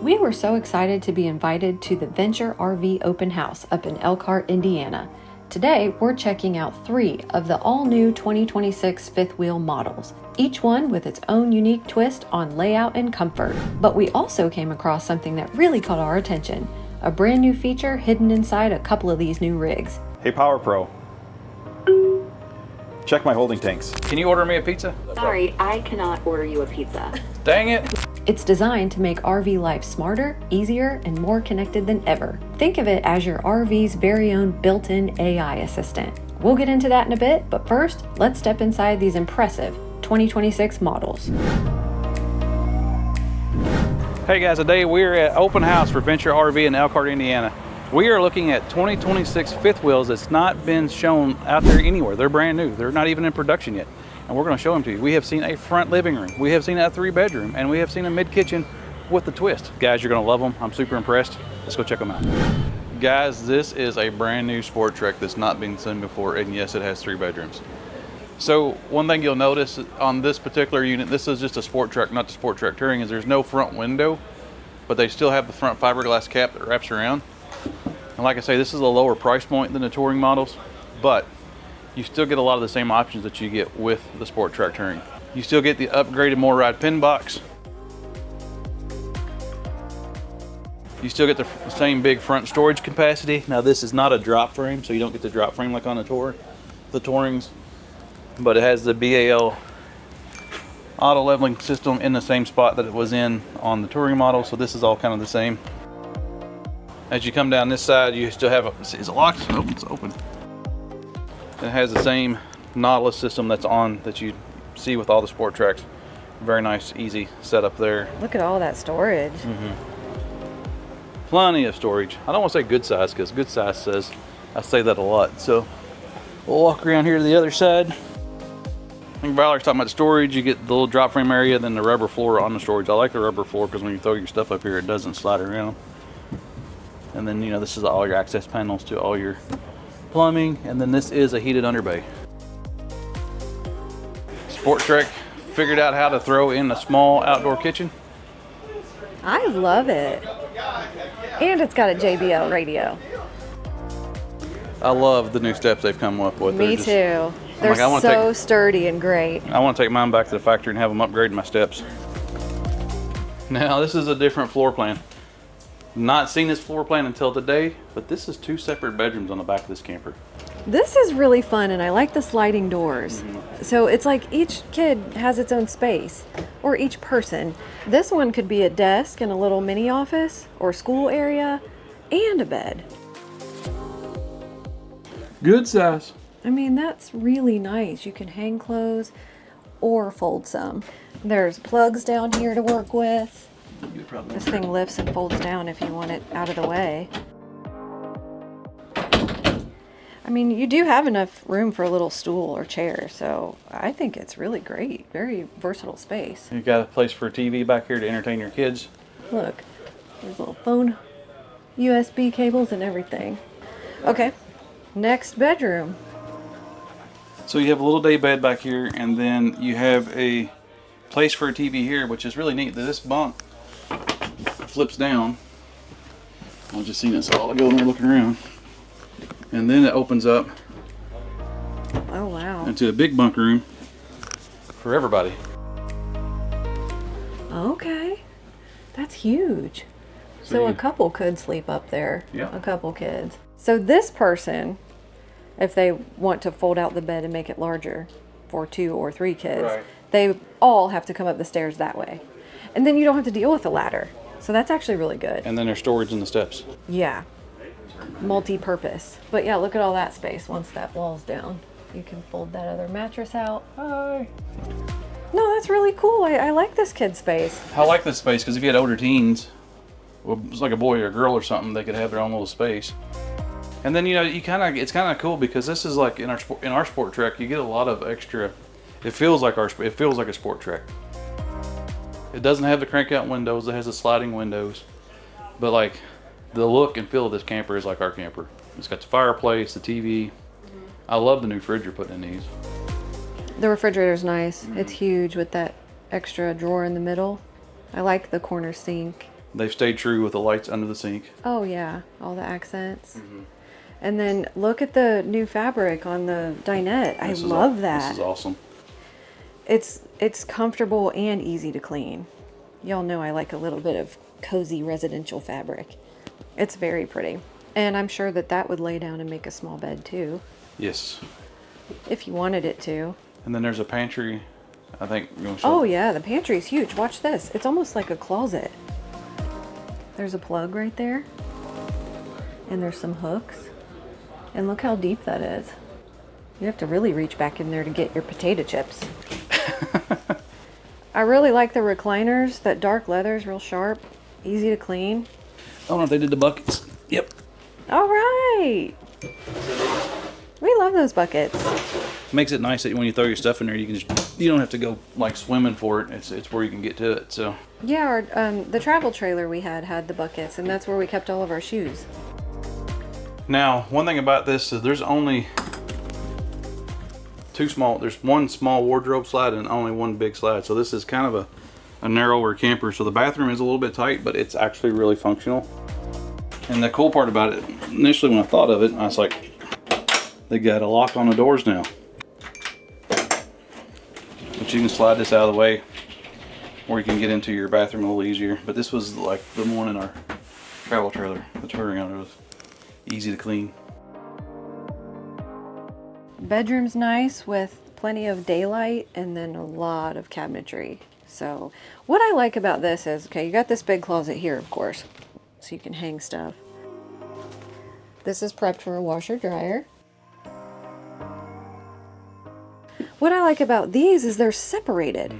We were so excited to be invited to the Venture RV Open House up in Elkhart, Indiana. Today, we're checking out 3 of the all-new 2026 fifth wheel models, each one with its own unique twist on layout and comfort. But we also came across something that really caught our attention, a brand new feature hidden inside a couple of these new rigs. Hey Power Pro, check my holding tanks. Can you order me a pizza? Sorry, I cannot order you a pizza. Dang it. It's designed to make RV life smarter, easier, and more connected than ever. Think of it as your RV's very own built-in AI assistant. We'll get into that in a bit, but first, let's step inside these impressive 2026 models. Hey guys, today we're at Open House for Venture RV in Elkhart, Indiana. We are looking at 2026 fifth wheels that's not been shown out there anywhere. They're brand new. They're not even in production yet. And we're going to show them to you. We have seen a front living room. We have seen a 3-bedroom, and we have seen a mid-kitchen with the twist. Guys, you're going to love them. I'm super impressed. Let's go check them out. Guys, this is a brand new SportTrek that's not been seen before, and yes, it has 3 bedrooms. So one thing you'll notice on this particular unit, this is just a SportTrek, not the SportTrek Touring, is there's no front window, but they still have the front fiberglass cap that wraps around. And like I say, this is a lower price point than the Touring models, but you still get a lot of the same options that you get with the SportTrek Touring. You still get the upgraded MORryde pin box. You still get the same big front storage capacity. Now this is not a drop frame, so you don't get the drop frame like on the Tourings, but it has the BAL auto leveling system in the same spot that it was in on the Touring model, so this is all kind of the same. As you come down this side, you still have is it locked? Oh, it's open. It has the same Nautilus system that you see with all the SportTreks. Very nice, easy setup there. Look at all that storage. Plenty of storage. I don't want to say good size because good size says, I say that a lot. So we'll walk around here to the other side. I think Valerie's talking about the storage. You get the little drop frame area, then the rubber floor on the storage. I like the rubber floor because when you throw your stuff up here, it doesn't slide around. And then, you know, this is all your access panels to all your plumbing, and then this is a heated underbay. SportTrek figured out how to throw in a small outdoor kitchen. I love it. And it's got a JBL radio. I love the new steps they've come up with. Me too. They're so sturdy and great. I want to take mine back to the factory and have them upgrade my steps. Now this is a different floor plan. Not seen this floor plan until today, but this is 2 separate bedrooms on the back of this camper. This is really fun, and I like the sliding doors. So it's like each kid has its own space, or each person. This one could be a desk and a little mini office, or school area, and a bed. Good size. I mean, that's really nice. You can hang clothes or fold some. There's plugs down here to work with. This thing lifts and folds down if you want it out of the way. I mean, you do have enough room for a little stool or chair, so I think it's really great. Very versatile space. You got a place for a TV back here to entertain your kids. Look, there's little phone, USB cables and everything. Okay, next bedroom. So you have a little day bed back here, and then you have a place for a TV here, which is really neat. This bunk flips down. I was just seeing it, so I'll go in there looking around. And then it opens up Oh wow. into a big bunk room for everybody. Okay, that's huge. So a couple could sleep up there. Yeah. A couple kids. So this person, if they want to fold out the bed and make it larger for 2 or 3 kids, Right. they all have to come up the stairs that way. And then you don't have to deal with a ladder. So that's actually really good. And then there's storage in the steps. Yeah. Multi-purpose. But yeah, look at all that space once that wall's down. You can fold that other mattress out. Hi. No, that's really cool. I like this kid space. I like this space because if you had older teens, well, it's like a boy or a girl or something, they could have their own little space. And then, you know, it's kind of cool because this is like in our SportTrek, you get a lot of extra. It feels like a SportTrek. It doesn't have the crank out windows. It has the sliding windows, but like the look and feel of this camper is like our camper. It's got the fireplace, the TV. I love the new fridge you're putting in these. The refrigerator's nice. It's huge with that extra drawer in the middle. I like the corner sink. They've stayed true with the lights under the sink. Oh yeah, all the accents. And then look at the new fabric on the dinette. I love that. This is awesome. It's comfortable and easy to clean. Y'all know I like a little bit of cozy residential fabric. It's very pretty. And I'm sure that that would lay down and make a small bed too. Yes. If you wanted it to. And then there's a pantry. I think you want to show. Oh yeah, the pantry's huge. Watch this. It's almost like a closet. There's a plug right there. And there's some hooks. And look how deep that is. You have to really reach back in there to get your potato chips. I really like the recliners. That dark leather is real sharp, easy to clean. I don't know if they did the buckets. Yep. All right. We love those buckets. Makes it nice that when you throw your stuff in there, you don't have to go like swimming for it. It's where you can get to it. So yeah, the travel trailer we had the buckets, and that's where we kept all of our shoes. Now, one thing about this is there's only there's one small wardrobe slide and only one big slide. So this is kind of a narrower camper. So the bathroom is a little bit tight, but it's actually really functional. And the cool part about it, initially when I thought of it, I was like, they got a lock on the doors now. But you can slide this out of the way, or you can get into your bathroom a little easier. But this was like the one in our travel trailer, the touring on it was easy to clean. Bedroom's nice with plenty of daylight and then a lot of cabinetry. So what I like about this is, okay, you got this big closet here, of course, so you can hang stuff. This is prepped for a washer dryer. What I like about these is they're separated.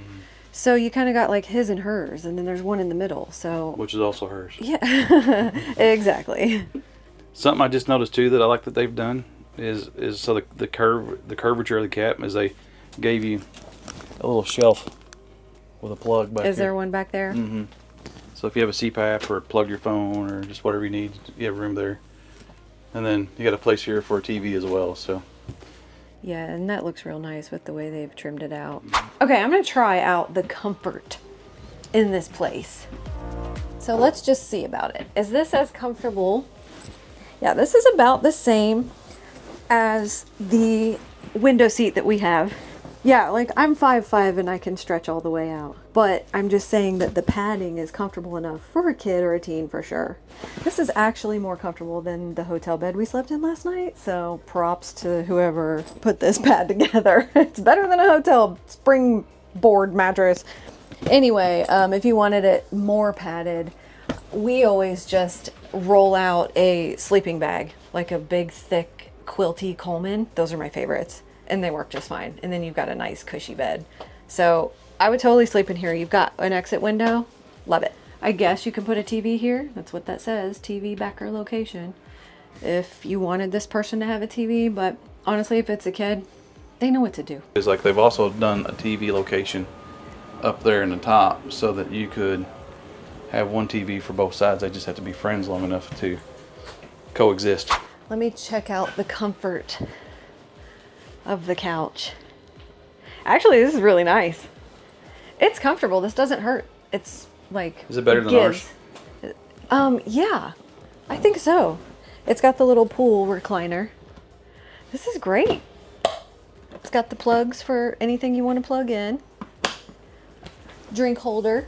So you kind of got like his and hers, and then there's one in the middle. So Which is also hers. yeah, exactly. Something I just noticed too that I like that they've done is so the curvature of the cap is they gave you a little shelf with a plug back Is here. there one back there? Mm-hmm. So if you have a CPAP or plug your phone or just whatever you need, you have room there. And then you got a place here for a TV as well. So Yeah, and that looks real nice with the way they've trimmed it out. Okay, I'm gonna try out the comfort in this place. So let's just see about it. Is this as comfortable? Yeah, this is about the same as the window seat that we have. Yeah, like I'm 5'5" and I can stretch all the way out. But I'm just saying that the padding is comfortable enough for a kid or a teen for sure. This is actually more comfortable than the hotel bed we slept in last night. So props to whoever put this pad together. It's better than a hotel springboard mattress. Anyway, if you wanted it more padded, we always just roll out a sleeping bag, like a big, thick, quilty Coleman. Those are my favorites, and they work just fine. And then you've got a nice, cushy bed. So I would totally sleep in here. You've got an exit window. Love it. I guess you can put a TV here. That's what that says, TV backer location. If you wanted this person to have a TV, but honestly, if it's a kid, they know what to do. it's like they've also done a TV location up there in the top so that you could have one TV for both sides. They just have to be friends long enough to coexist. Let me check out the comfort of the couch. Actually, this is really nice. It's comfortable. This doesn't hurt. It's like... Is it better than ours? Yeah, I think so. It's got the little pool recliner. This is great. It's got the plugs for anything you want to plug in. Drink holder.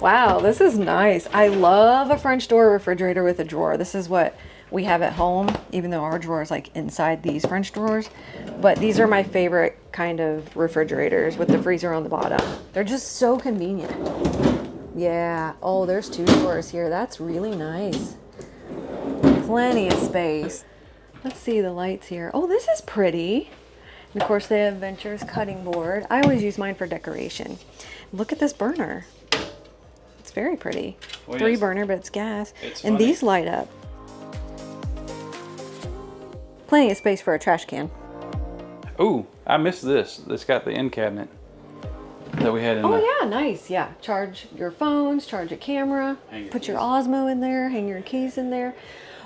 Wow, this is nice. I love a French door refrigerator with a drawer. This is what we have at home, even though our drawer is like inside these French drawers. But these are my favorite kind of refrigerators with the freezer on the bottom. They're just so convenient. Yeah. Oh, there's 2 drawers here. That's really nice. Plenty of space. Let's see the lights here. Oh, this is pretty. And of course they have Venture's cutting board. I always use mine for decoration. Look at this burner. It's very pretty. Well, 3 yes. burner, but it's gas. It's and funny. these light up. Plenty of space for a trash can. Ooh, I missed this. It's got the end cabinet that we had in Oh the... yeah, nice. Yeah, charge your phones, charge a camera, Hang your put your keys. Osmo in there, hang your keys in there.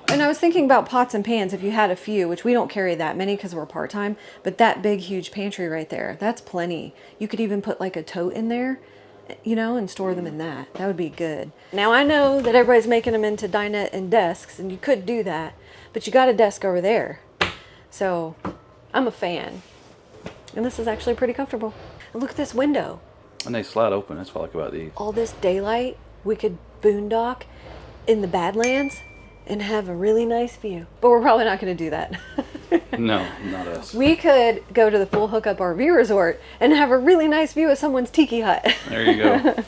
And I was thinking about pots and pans if you had a few, which we don't carry that many because we're part-time, but that big, huge pantry right there, that's plenty. You could even put like a tote in there you know, and store them in that. That would be good. Now I know that everybody's making them into dinette and desks, and you could do that, but you got a desk over there. So I'm a fan. And this is actually pretty comfortable. And look at this window. And they slide open. That's what I like about these. All this daylight, we could boondock in the Badlands and have a really nice view. But we're probably not going to do that. No, not us. We could go to the full hookup RV resort and have a really nice view of someone's tiki hut. There you go.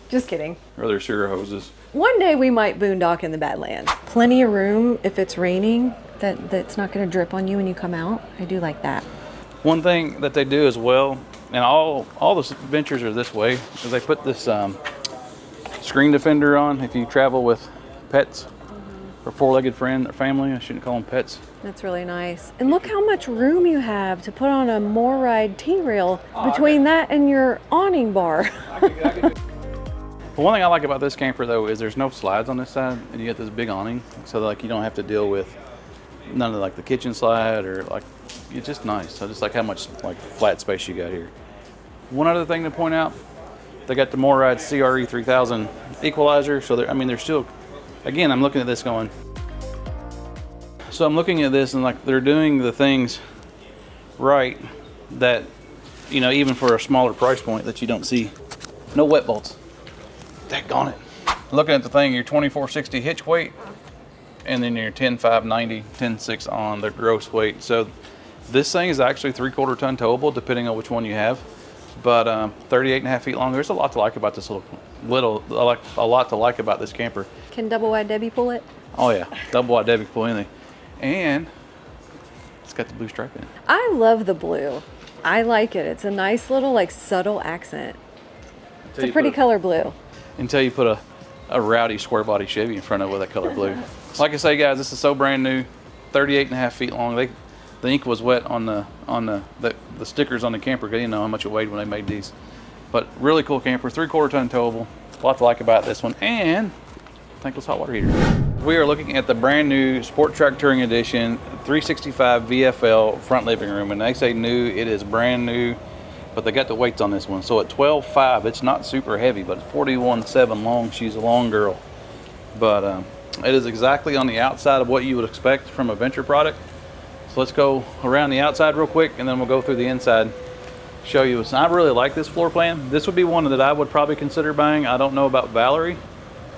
Just kidding. Or their sewer hoses. One day we might boondock in the Badlands. Plenty of room if it's raining, that's not going to drip on you when you come out. I do like that. One thing that they do as well, and all the Ventures are this way, is they put this screen defender on if you travel with pets or four-legged friend or family. I shouldn't call them pets. That's really nice. And look how much room you have to put on a MoRide T-rail between that and your awning bar. The one thing I like about this camper though is there's no slides on this side, and you get this big awning, so like you don't have to deal with none of like the kitchen slide or like, it's just nice. I just like how much like flat space you got here. One other thing to point out, they got the MoRide CRE 3000 equalizer, so they're still, again, I'm looking at this going, so I'm looking at this and like they're doing the things right that, you know, even for a smaller price point that you don't see. No wet bolts. Daggone it. Looking at the thing, your 2460 hitch weight, and then your 10,590, 10,6 on the gross weight. So this thing is actually 3/4 ton towable, depending on which one you have. But 38.5 feet long. There's a lot to like about this a lot to like about this camper. Can Double Wide Debbie pull it? Oh yeah, double wide Debbie can pull anything, and it's got the blue stripe in it. I love the blue. I like it. It's a nice little like subtle accent. It's a pretty color blue. Until you put a rowdy square body Chevy in front of it with that color blue. Like I say, guys, this is so brand new, 38.5 feet long. The ink was wet on the stickers on the camper. You know how much it weighed when they made these. But really cool camper, 3/4 ton towable. A lot to like about this one, and tankless hot water heater. We are looking at the brand new SportTrek Touring Edition 365 VFL front living room, and they say new. It is brand new, but they got the weights on this one. So at 12.5, it's not super heavy, but 41.7 long. She's a long girl, but it is exactly on the outside of what you would expect from a Venture product. So let's go around the outside real quick, and then we'll go through the inside, show you. So I really like this floor plan. This would be one that I would probably consider buying. I don't know about Valerie,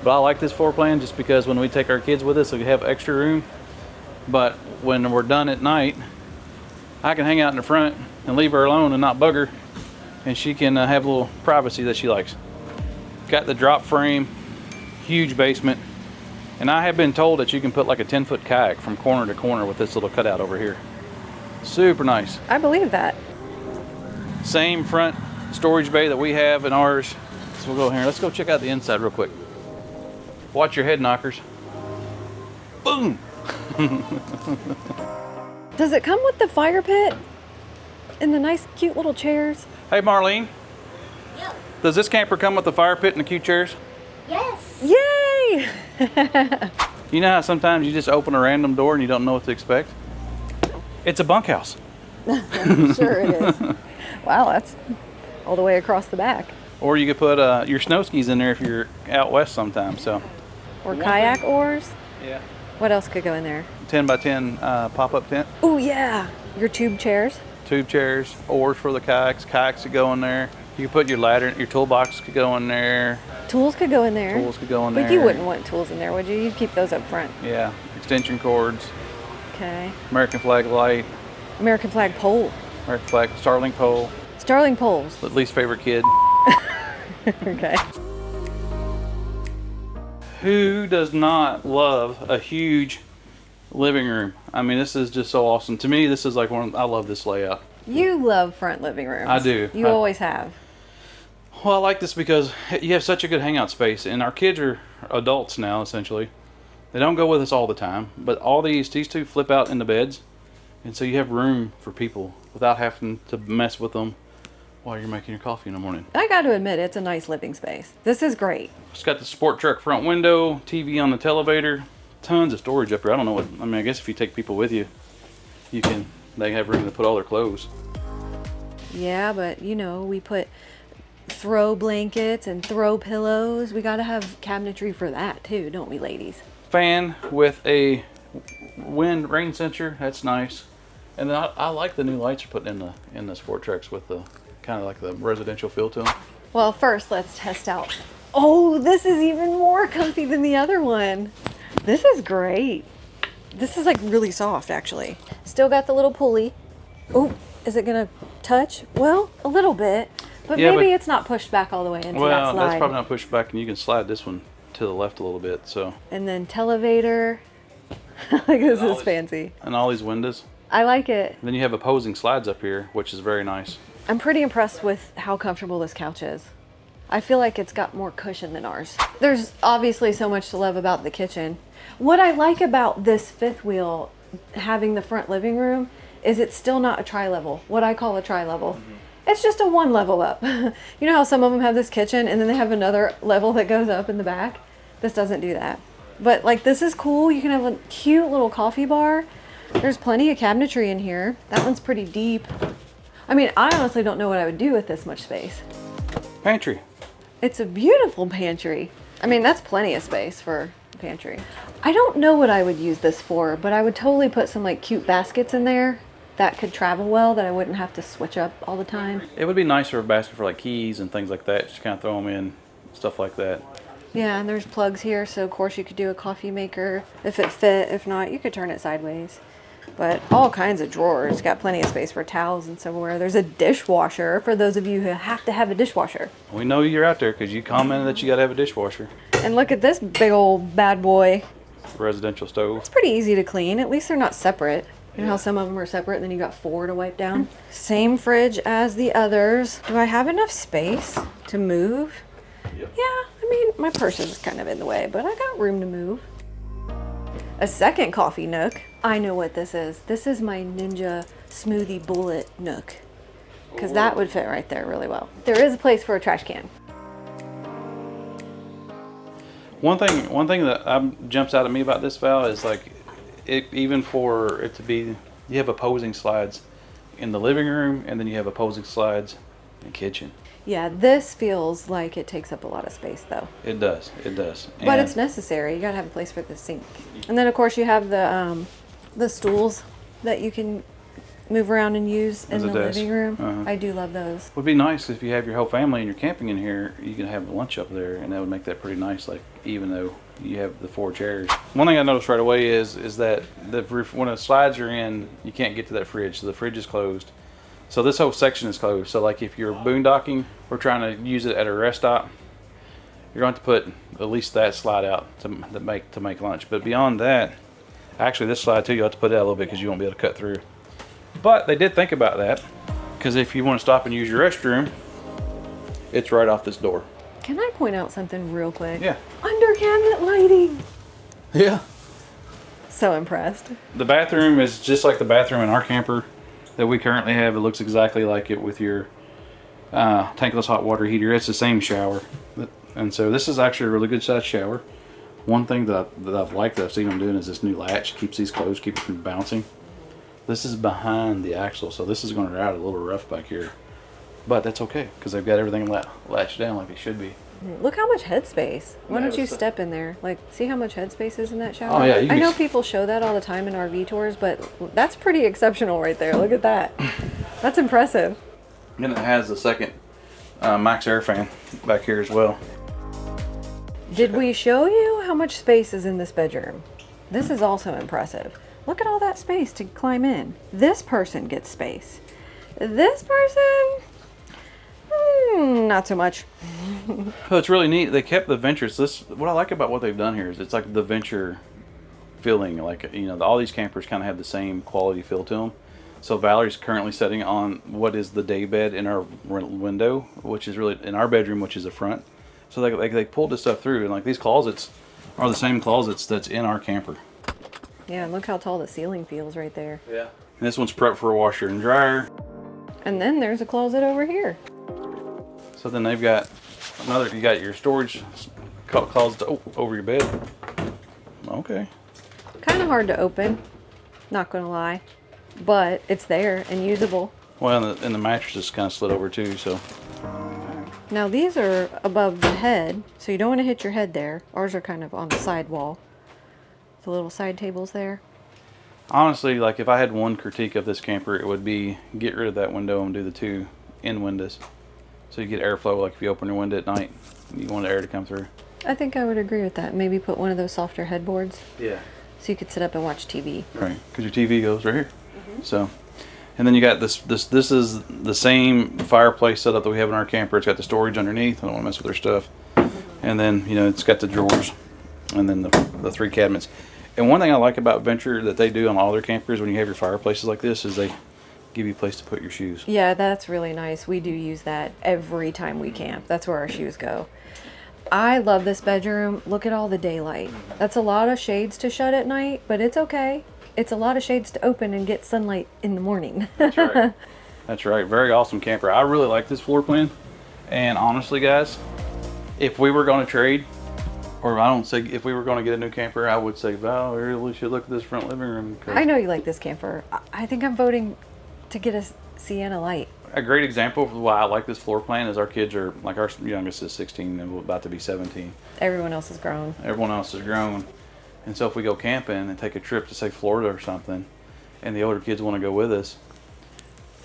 but I like this floor plan just because when we take our kids with us, we have extra room. But when we're done at night, I can hang out in the front and leave her alone and not bug her, and she can have a little privacy that she likes. Got the drop frame, huge basement. And I have been told that you can put like a 10-foot kayak from corner to corner with this little cutout over here. Super nice. I believe that. Same front storage bay that we have in ours. So we'll go here. Let's go check out the inside real quick. Watch your head knockers. Boom! Does it come with the fire pit and the nice cute little chairs? Hey Marlene. Yep. Does this camper come with the fire pit and the cute chairs? Yes. Yay! You know how sometimes you just open a random door and you don't know what to expect? It's a bunkhouse. Sure it is. Wow, that's all the way across the back. Or you could put your snow skis in there if you're out west sometime. So. Or kayak oars. Yeah. What else could go in there? 10 by 10 pop-up tent. Oh yeah, your tube chairs. Tube chairs, oars for the kayaks. Kayaks could go in there. You could put your ladder, your toolbox could go in there. Tools could go in there. Tools could go in there. But you wouldn't want tools in there, would you? You'd keep those up front. Yeah, extension cords. Okay. American flag light. American flag pole. American flag Starlink pole. Starling poles. The least favorite kid. Okay. Who does not love a huge living room? I mean, this is just so awesome. To me, this is like I love this layout. You love front living rooms. I do. You always have. Well, I like this because you have such a good hangout space, and our kids are adults now, essentially. They don't go with us all the time, but all these two flip out in the beds, and so you have room for people without having to mess with them while you're making your coffee in the morning. I got to admit, it's a nice living space. This is great. It's got the SportTrek front window, TV on the televator, tons of storage up here. I don't know what, I mean, I guess if you take people with you, they have room to put all their clothes. Yeah, but you know, we put throw blankets and throw pillows. We gotta have cabinetry for that too, don't we, ladies? Fan with a rain sensor. That's nice. And then I like the new lights you're putting in the SportTreks with the kind of like the residential feel to them. Well, first let's test out. Oh, this is even more comfy than the other one. This is great. This is like really soft, actually. Still got the little pulley. Oh, is it gonna touch? Well, a little bit, but yeah, maybe it's not pushed back all the way into that slide. Well, that's probably not pushed back, and you can slide this one to the left a little bit. So. And then televator. Like this is fancy. And all these windows. I like it. And then you have opposing slides up here, which is very nice. I'm pretty impressed with how comfortable this couch is. I feel like it's got more cushion than ours. There's obviously so much to love about the kitchen. What I like about this fifth wheel having the front living room is it's still not a tri-level, what I call a tri-level. Mm-hmm. It's just a one level up. You know how some of them have this kitchen and then they have another level that goes up in the back? This doesn't do that. But like, this is cool. You can have a cute little coffee bar. There's plenty of cabinetry in here. That one's pretty deep. I mean, I honestly don't know what I would do with this much space. Pantry. It's a beautiful pantry. I mean, that's plenty of space for a pantry. I don't know what I would use this for, but I would totally put some like cute baskets in there that could travel well, that I wouldn't have to switch up all the time. It would be nice for a basket for like keys and things like that. Just kind of throw them in, stuff like that. Yeah, and there's plugs here, so of course you could do a coffee maker if it fit. If not, you could turn it sideways. But all kinds of drawers. Got plenty of space for towels and silverware. There's a dishwasher for those of you who have to have a dishwasher. We know you're out there because you commented that you got to have a dishwasher. And look at this big old bad boy. Residential stove. It's pretty easy to clean. At least they're not separate. You know how some of them are separate and then you got 4 to wipe down? Same fridge as the others. Do I have enough space to move? Yep. Yeah, I mean, my purse is kind of in the way, but I got room to move. A second coffee nook. I know what this is. This is my Ninja Smoothie Bullet nook, because that would fit right there really well. There is a place for a trash can. One thing that jumps out at me about this, Val, is like, even for it to be, you have opposing slides in the living room, and then you have opposing slides in the kitchen. Yeah, this feels like it takes up a lot of space though. It does, it does. But it's necessary. You gotta have a place for the sink. And then of course you have the stools that you can move around and use in the living room. I do love those. Would be nice if you have your whole family and you're camping in here, you can have lunch up there, and that would make that pretty nice, like even though you have the 4 chairs. One thing I noticed right away is that when the slides are in, you can't get to that fridge, so the fridge is closed. So this whole section is closed. So like if you're boondocking or trying to use it at a rest stop, you're going to put at least that slide out to make lunch. But beyond that, actually this slide too, you have to put it out a little bit because you won't be able to cut through. But they did think about that, because if you want to stop and use your restroom, it's right off this door. Can I point out something real quick? Yeah. Under cabinet lighting. Yeah. So impressed. The bathroom is just like the bathroom in our camper that we currently have. It looks exactly like it with your tankless hot water heater. It's the same shower. And so this is actually a really good sized shower. One thing that I've liked that I've seen them doing is this new latch. Keeps these closed, keeps it from bouncing. This is behind the axle, so this is going to ride a little rough back here. But that's okay, because they've got everything latched down like it should be. Look how much headspace. Why don't you step in there? Like, see how much headspace is in that shower? Oh yeah, I know people show that all the time in RV tours, but that's pretty exceptional right there. Look at that. That's impressive. And it has the second max air fan back here as well. Did we show you how much space is in this bedroom? This is also impressive. Look at all that space to climb in. This person gets space. This person, not so much. So it's really neat. They kept the ventures. What I like about what they've done here is it's like the venture feeling. Like, you know, all these campers kind of have the same quality feel to them. So Valerie's currently sitting on what is the day bed in our window, which is really in our bedroom, which is the front. So they pulled this stuff through, and like these closets are the same closets that's in our camper. Yeah, and look how tall the ceiling feels right there. Yeah. And this one's prepped for a washer and dryer. And then there's a closet over here. So then they've got you got your storage closet over your bed. Okay. Kind of hard to open, not gonna lie, but it's there and usable. Well, and the mattress is kind of slid over too, so. Now these are above the head, so you don't want to hit your head there. Ours are kind of on the side wall. The little side tables there. Honestly, like if I had one critique of this camper, it would be get rid of that window and do the 2 end windows. So you get airflow, like if you open your window at night, you want the air to come through. I think I would agree with that. Maybe put one of those softer headboards. Yeah. So you could sit up and watch TV. Right, because your TV goes right here. So, and then you got this is the same fireplace setup that we have in our camper. It's got the storage underneath. I don't want to mess with their stuff. And then, you know, it's got the drawers and then the 3 cabinets. And one thing I like about Venture that they do on all their campers when you have your fireplaces like this is they give you a place to put your shoes. Yeah, that's really nice. We do use that every time we camp. That's where our shoes go. I love this bedroom. Look at all the daylight. That's a lot of shades to shut at night, but it's okay. It's a lot of shades to open and get sunlight in the morning. That's right. That's right. Very awesome camper. I really like this floor plan. And honestly, guys, if we were going to trade, or I don't say if we were going to get a new camper, I would say, Val, we really should look at this front living room. I know you like this camper. I think I'm voting to get a Sienna Light. A great example of why I like this floor plan is our kids are, like our youngest is 16 and about to be 17. Everyone else is grown. Everyone else is grown. And so if we go camping and take a trip to say Florida or something, and the older kids want to go with us,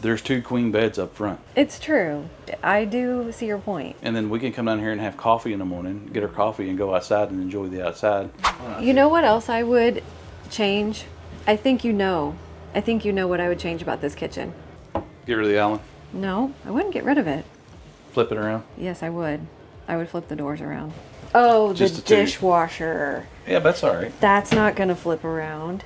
there's 2 queen beds up front. It's true. I do see your point. And then we can come down here and have coffee in the morning, get our coffee and go outside and enjoy the outside. You know what else I would change? I think you know what I would change about this kitchen. Get rid of the island. No, I wouldn't get rid of it. Flip it around. Yes, I would. I would flip the doors around. Oh, Just the the 2. dishwasher. Yeah, that's all right. That's not going to flip around.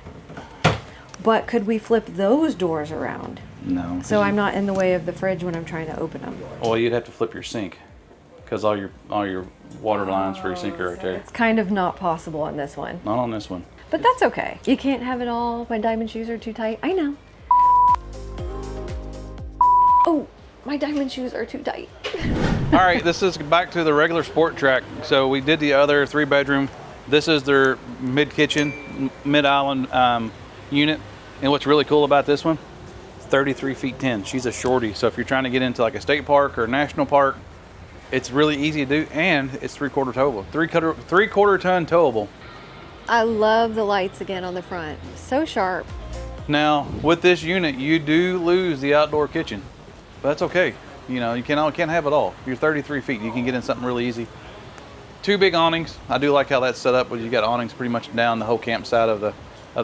But could we flip those doors around? No. So I'm not in the way of the fridge when I'm trying to open them. Well, you'd have to flip your sink because all your water lines for your sink are right there. It's kind of not possible on this one. Not on this one. But that's okay. You can't have it all. My diamond shoes are too tight. I know. Oh, my diamond shoes are too tight. All right, this is back to the regular SportTrek. So we did the other 3-bedroom. This is their mid-kitchen, mid-island unit. And what's really cool about this one, 33 feet 10. She's a shorty. So if you're trying to get into like a state park or a national park, it's really easy to do. And it's 3/4 towable, 3/4 ton towable. I love the lights again on the front. So sharp. Now, with this unit, you do lose the outdoor kitchen. But that's okay. You know, you can't have it all. You're 33 feet. You can get in something really easy. 2 big awnings. I do like how that's set up, but you got awnings pretty much down the whole campsite of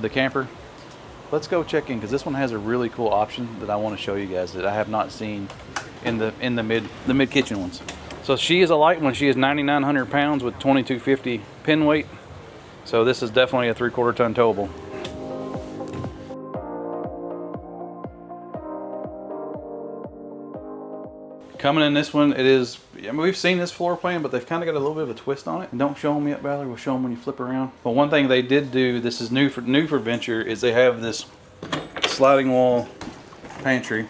the camper. Let's go check in because this one has a really cool option that I want to show you guys that I have not seen in the mid kitchen ones. So she is a light one. She is 9,900 pounds with 2,250 pin weight. So this is definitely a 3/4 ton towable. Coming in this one, it is, I mean, we've seen this floor plan, but they've kind of got a little bit of a twist on it. And don't show them yet, Valerie. We'll show them when you flip around. But one thing they did do, this is new for Venture, is they have this sliding wall pantry.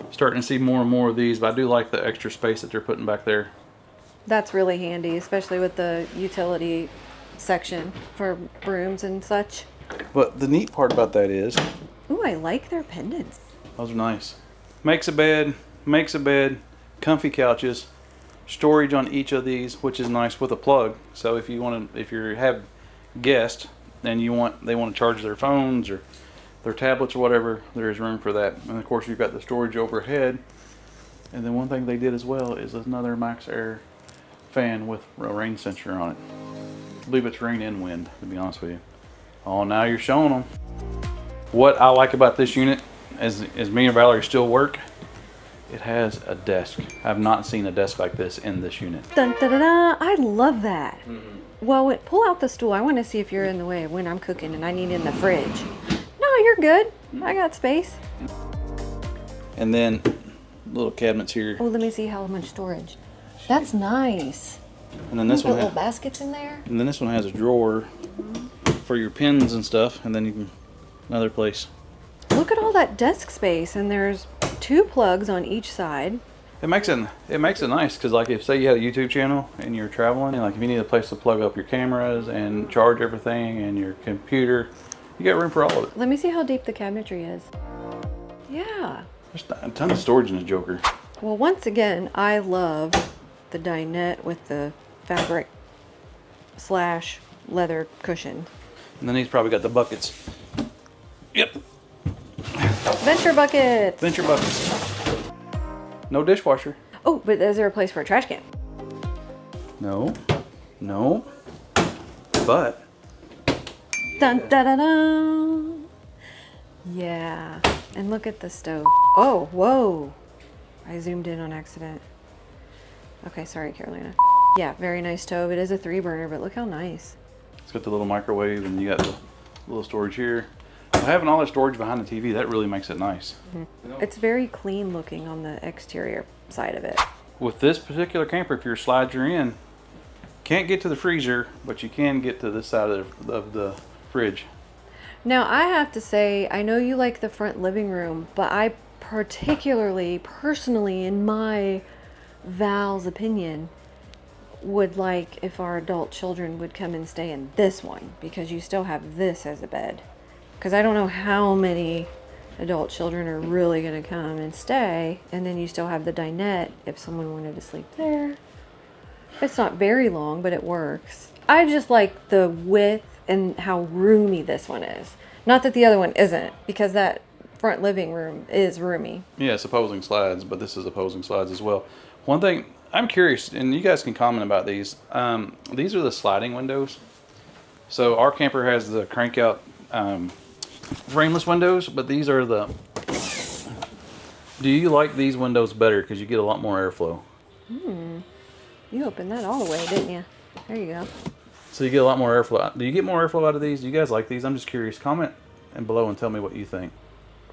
Starting to see more and more of these, but I do like the extra space that they're putting back there. That's really handy, especially with the utility section for brooms and such. But the neat part about that is, Ooh, I like their pendants. those are nice. Makes a bed, comfy couches, storage on each of these, which is nice with a plug. So if you have guests and they want to charge their phones or their tablets or whatever, there is room for that. And of course you've got the storage overhead. And then one thing they did as well is another Max Air fan with a rain sensor on it. I believe it's rain and wind, to be honest with you. Oh, now you're showing them. What I like about this unit, as me and Valerie still work, it has a desk. I've not seen a desk like this in this unit. Dun, da, da, da. I love that. Well, pull out the stool. I want to see if you're in the way when I'm cooking and I need it in the fridge. No, you're good. I got space. And then little cabinets here. Oh, let me see how much storage. That's nice. And then this Put one little baskets in there. and then this one has a drawer for your pins and stuff, and then you can another place. Look at all that desk space, and there's 2 plugs on each side. It makes it nice because, like, if say you had a YouTube channel and you're traveling, and like if you need a place to plug up your cameras and charge everything and your computer, you got room for all of it. Let me see how deep the cabinetry is. Yeah. There's a ton of storage in the Joker. Well, once again, I love the dinette with the fabric / leather cushion. And then he's probably got the buckets. Yep. Venture buckets. Venture buckets. No dishwasher. Oh, but is there a place for a trash can? No. No. But. Dun, dun, dun, dun. Yeah. And look at the stove. Oh, whoa. I zoomed in on accident. Okay, sorry, Carolina. Yeah, very nice stove. It is a 3-burner, but look how nice. It's got the little microwave, and you got the little storage here. Having all the storage behind the TV, that really makes it nice. Mm-hmm. It's very clean looking on the exterior side of it. With this particular camper, if your slides are in, can't get to the freezer, but you can get to this side of the fridge. Now, I have to say, I know you like the front living room, but I personally, in my Val's opinion, would like if our adult children would come and stay in this one, because you still have this as a bed. Because I don't know how many adult children are really going to come and stay, and then you still have the dinette if someone wanted to sleep there. It's not very long, but it works. I just like the width and how roomy this one is. Not that the other one isn't, because that front living room is roomy. Yeah, it's opposing slides, but this is opposing slides as well. One thing, I'm curious, and you guys can comment about these. These are the sliding windows. So our camper has the crank out frameless windows, but these are the... Do you like these windows better because you get a lot more airflow? You opened that all the way, didn't you? There you go. So you get a lot more airflow. Do you get more airflow out of these? Do you guys like these? I'm just curious. Comment and below and tell me what you think.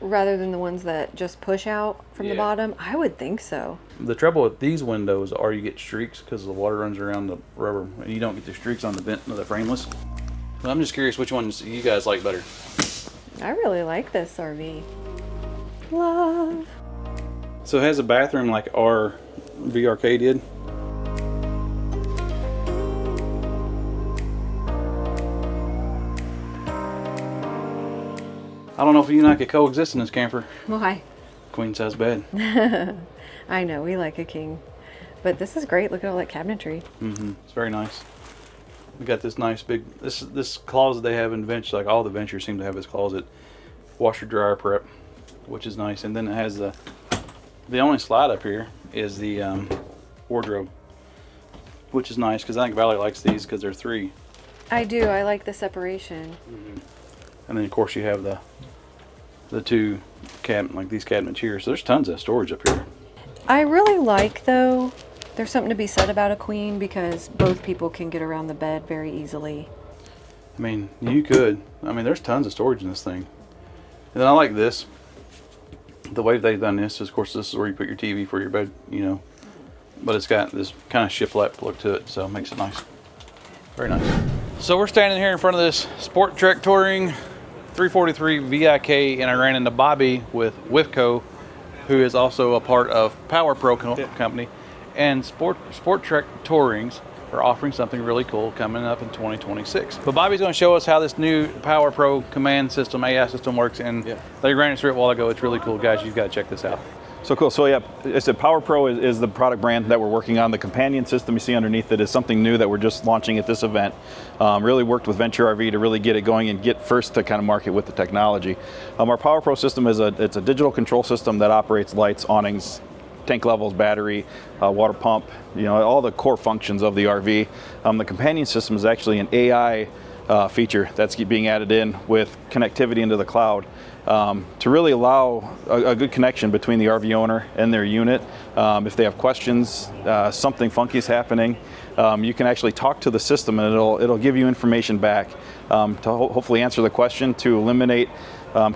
Rather than the ones that just push out from the bottom? I would think so. The trouble with these windows are you get streaks because the water runs around the rubber, and you don't get the streaks on the frameless. So I'm just curious which ones you guys like better. I really like this RV. Love. So it has a bathroom like our VRK did. I don't know if you and I could coexist in this camper. Why? Queen size bed. I know, we like a king. But this is great. Look at all that cabinetry. It's very nice. We got this nice big, this closet they have in Venture, like all the Ventures seem to have this closet. Washer dryer prep, which is nice. And then it has the only slide up here is the wardrobe, which is nice because I think Valerie likes these because they're 3. I do. I like the separation. And then of course you have the 2 cabinet, like these cabinets here. So there's tons of storage up here. I really like, though, there's something to be said about a queen because both people can get around the bed very easily. I mean, you could. I mean, there's tons of storage in this thing. And then I like this. The way they've done this is, of course, this is where you put your TV for your bed, you know. But it's got this kind of shift-left look to it, so it makes it nice. Very nice. So we're standing here in front of this SportTrek Touring 343 VIK, and I ran into Bobby with Wifco, who is also a part of Power Pro company. And SportTrek Tourings are offering something really cool coming up in 2026. But Bobby's going to show us how this new Power Pro command system, AI system works, and they ran us through it a while ago. It's really cool, guys. You've got to check this out. So cool. So yeah, I said Power Pro is the product brand that we're working on. The companion system you see underneath it is something new that we're just launching at this event. Really worked with Venture RV to really get it going and get first to kind of market with the technology. Our Power Pro system is it's a digital control system that operates lights, awnings, tank levels, battery, water pump, you know, all the core functions of the RV. The companion system is actually an AI feature that's being added in with connectivity into the cloud to really allow a good connection between the RV owner and their unit. If they have questions, something funky is happening, you can actually talk to the system and it'll give you information back to hopefully answer the question, to eliminate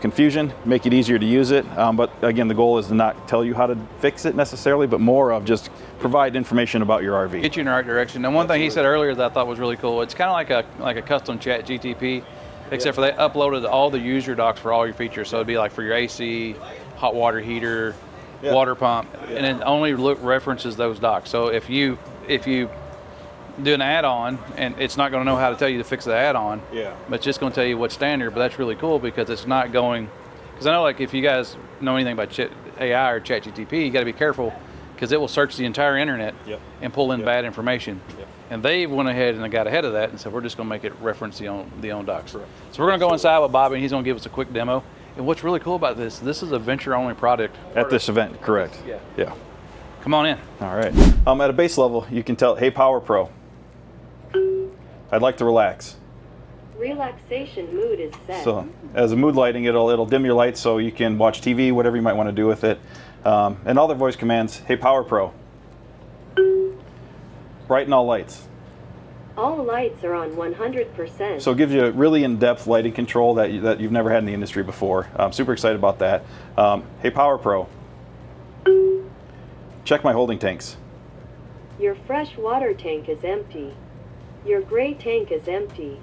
confusion, make it easier to use it. But again, the goal is to not tell you how to fix it necessarily, but more of just provide information about your RV. Get you in the right direction. And one thing he said earlier that I thought was really cool, it's kind of like a custom chat GTP, except for they uploaded all the user docs for all your features. So it'd be like for your AC, hot water heater, water pump, and it only references those docs. So if you do an add-on, and it's not going to know how to tell you to fix the add-on, but it's just going to tell you what's standard. But that's really cool because it's not going, because I know, like, if you guys know anything about AI or ChatGTP, you got to be careful because it will search the entire internet and pull in bad information. And they went ahead and got ahead of that and said, we're just going to make it reference the own docs. Correct. So we're going to go inside with Bobby, and he's going to give us a quick demo. And what's really cool about this is a venture-only product. At this event, correct. Yeah. Come on in. All right. At a base level, you can tell, hey, Power Pro, I'd like to relax. Relaxation mood is set. So as a mood lighting, it'll dim your lights so you can watch TV, whatever you might want to do with it. And all the voice commands, hey, Power Pro, brighten all lights. All lights are on 100%. So it gives you really in-depth lighting control that you've never had in the industry before. I'm super excited about that. Hey, Power Pro, check my holding tanks. Your fresh water tank is empty. Your gray tank is empty.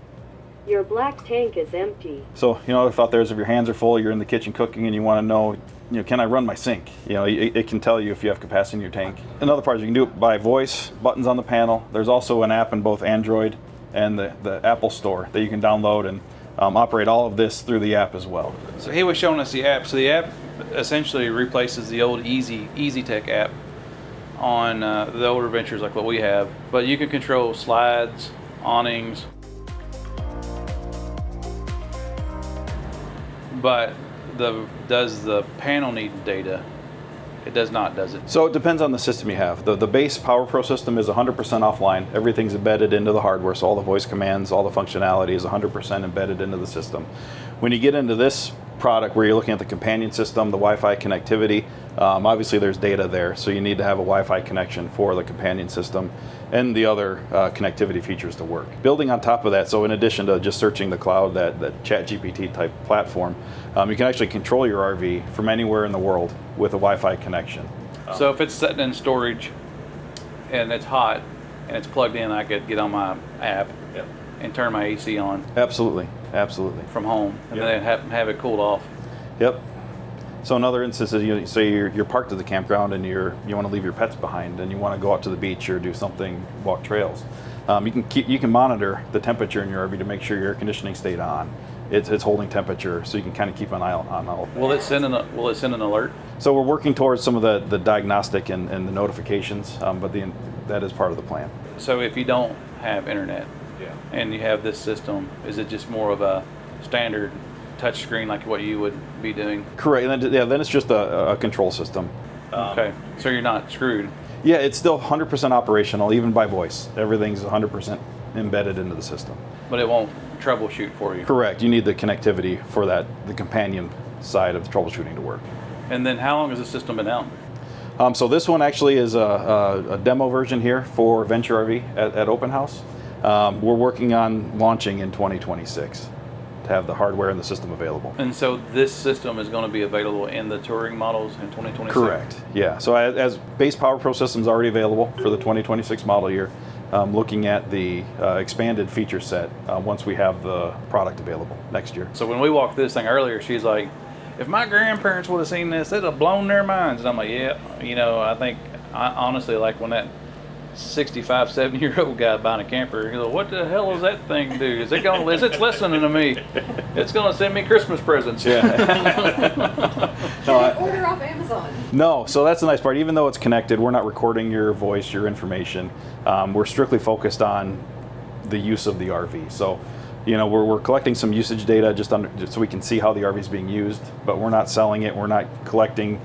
Your black tank is empty. So, the thought there is if your hands are full, you're in the kitchen cooking and you want to know, can I run my sink? It can tell you if you have capacity in your tank. Another part is you can do it by voice, buttons on the panel. There's also an app in both Android and the Apple Store that you can download and operate all of this through the app as well. So he was showing us the app. So the app essentially replaces the old Easy Tech app on the older ventures like what we have. But you can control slides, awnings. But does the panel need data? It does not, does it? So it depends on the system you have. The base Power Pro system is 100% offline. Everything's embedded into the hardware, so all the voice commands, all the functionality is 100% embedded into the system. When you get into this product where you're looking at the companion system, the Wi-Fi connectivity, obviously there's data there, so you need to have a Wi-Fi connection for the companion system and the other connectivity features to work. Building on top of that, so in addition to just searching the cloud, that ChatGPT type platform, you can actually control your RV from anywhere in the world with a Wi-Fi connection. So if it's sitting in storage and it's hot and it's plugged in, I could get on my app and turn my AC on. Absolutely. From home, and then have it cooled off. Yep. So in other instances, say you're parked at the campground and you want to leave your pets behind and you want to go out to the beach or do something, walk trails. You can monitor the temperature in your RV to make sure your air conditioning stayed on. It's holding temperature, so you can kind of keep an eye on all. Will it send an alert? So we're working towards some of the diagnostic and the notifications, but that is part of the plan. So if you don't have internet and you have this system, is it just more of a standard touch screen like what you would be doing? Correct. And then it's just a control system. Okay, so you're not screwed. Yeah, it's still 100% operational, even by voice. Everything's 100% embedded into the system. But it won't troubleshoot for you. Correct. You need the connectivity for the companion side of the troubleshooting to work. And then how long has this system been out? So this one actually is a demo version here for Venture RV at Open House. We're working on launching in 2026 to have the hardware and the system available. And so this system is going to be available in the touring models in 2026? Correct. Yeah. So as base Power Pro system is already available for the 2026 model year, looking at the expanded feature set once we have the product available next year. So when we walked this thing earlier, she's like, if my grandparents would have seen this, it'd have blown their minds. And I'm like, yeah, I think, honestly, like when that 65, 70-year-old guy buying a camper, he's like, what the hell does that thing do? Is it's listening to me? It's going to send me Christmas presents. Yeah. Order off Amazon. No, so that's the nice part. Even though it's connected, we're not recording your voice, your information. We're strictly focused on the use of the RV. So, we're collecting some usage data just so we can see how the RV is being used, but we're not selling it. We're not collecting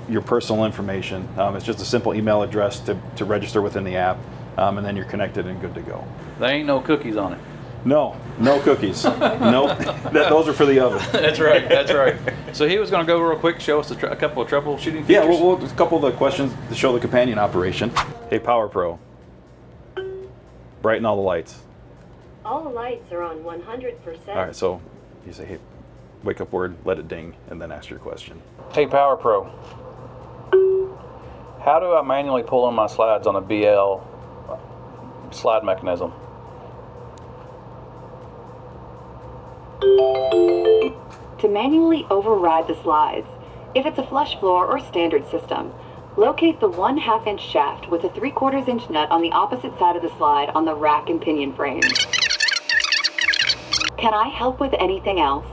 your personal information. It's just a simple email address to register within the app, and then you're connected and good to go. There ain't no cookies on it. No cookies. Nope. Those are for the oven. That's right. So he was going to go real quick, show us a couple of troubleshooting features. Yeah, we'll a couple of the questions to show the companion operation. Hey, Power Pro, brighten all the lights. All the lights are on 100%. All right, so you say, hey, wake up word, let it ding, and then ask your question. Hey, Power Pro, how do I manually pull in my slides on a BL slide mechanism? To manually override the slides, if it's a flush floor or standard system, locate the 1/2 inch shaft with a 3/4 inch nut on the opposite side of the slide on the rack and pinion frame. Can I help with anything else?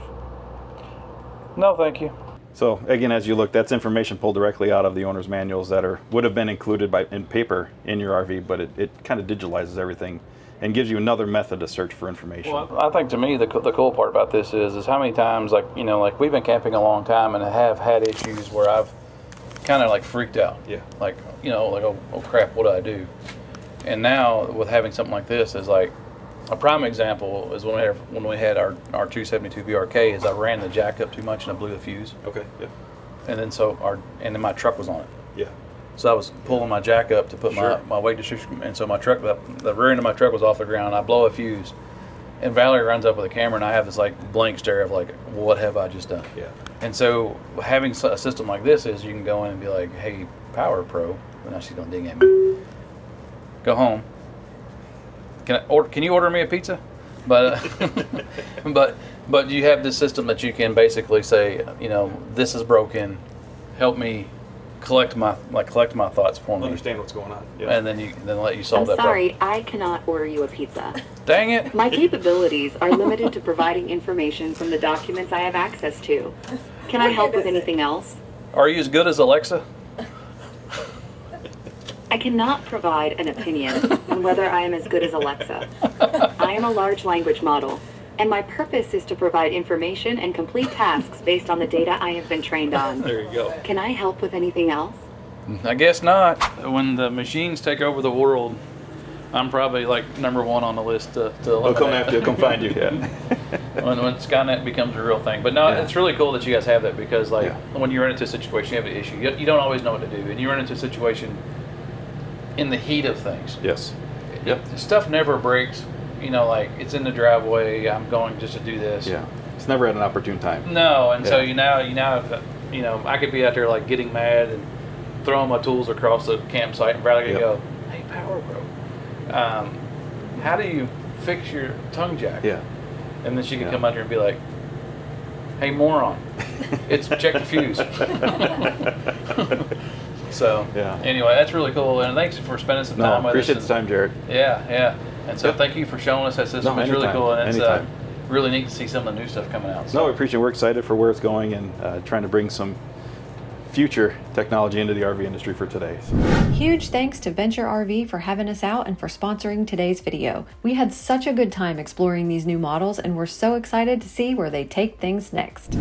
No, thank you. So again, as you look, that's information pulled directly out of the owner's manuals that would have been included in paper in your RV, but it kind of digitalizes everything and gives you another method to search for information. Well, I think to me the cool part about this is how many times, like, you know, like we've been camping a long time and I have had issues where I've kind of like freaked out. Yeah. Like, you know, like, oh crap, what do I do? And now with having something like this is like, a prime example is when we had our 272 VRK is I ran the jack up too much and I blew the fuse. Okay. Yeah. And then my truck was on it. Yeah. So I was pulling my jack up to put Sure. my weight distribution, and so my truck, the rear end of my truck was off the ground. I blow a fuse, and Valerie runs up with a camera, and I have this like blank stare of like, what have I just done? Yeah. And so having a system like this is you can go in and be like, hey, Power Pro, well, now she's gonna ding at me. Go home. Can you order me a pizza? But but you have this system that you can basically say, you know, this is broken. Help me collect my thoughts for me. Understand what's going on. Yeah. And then let you solve I'm that sorry, problem. I cannot order you a pizza. Dang it. My capabilities are limited to providing information from the documents I have access to. Can I help with anything else? Are you as good as Alexa? I cannot provide an opinion on whether I am as good as Alexa. I am a large language model, and my purpose is to provide information and complete tasks based on the data I have been trained on. There you go. Can I help with anything else? I guess not. When the machines take over the world, I'm probably like number one on the list to They'll come after you, come find you. Yeah. when Skynet becomes a real thing. But no, Yeah. it's really cool that you guys have that because like Yeah. when you run into a situation, you have an issue. You don't always know what to do, and you run into a situation in the heat of things. Yes. Yep. Stuff never breaks. You know, like it's in the driveway. I'm going just to do this. Yeah. It's never at an opportune time. No, and so Yeah. you know, I could be out there like getting mad and throwing my tools across the campsite, and Bradley could Yep. go, "Hey, Power Pro, how do you fix your tongue jack?" Yeah. And then she could Yeah. come out here and be like, "Hey, moron, it's check the fuse." So Yeah. anyway, that's really cool, and thanks for spending some time No, with us. appreciate the time, Jared. Yeah. And so Yep. thank you for showing us that system. No, It's really anytime, cool, and it's anytime. really neat to see some of the new stuff coming out. No, we appreciate it. We're excited for where it's going and trying to bring some future technology into the RV industry for today. Huge thanks to Venture RV for having us out and for sponsoring today's video. We had such a good time exploring these new models and we're so excited to see where they take things next.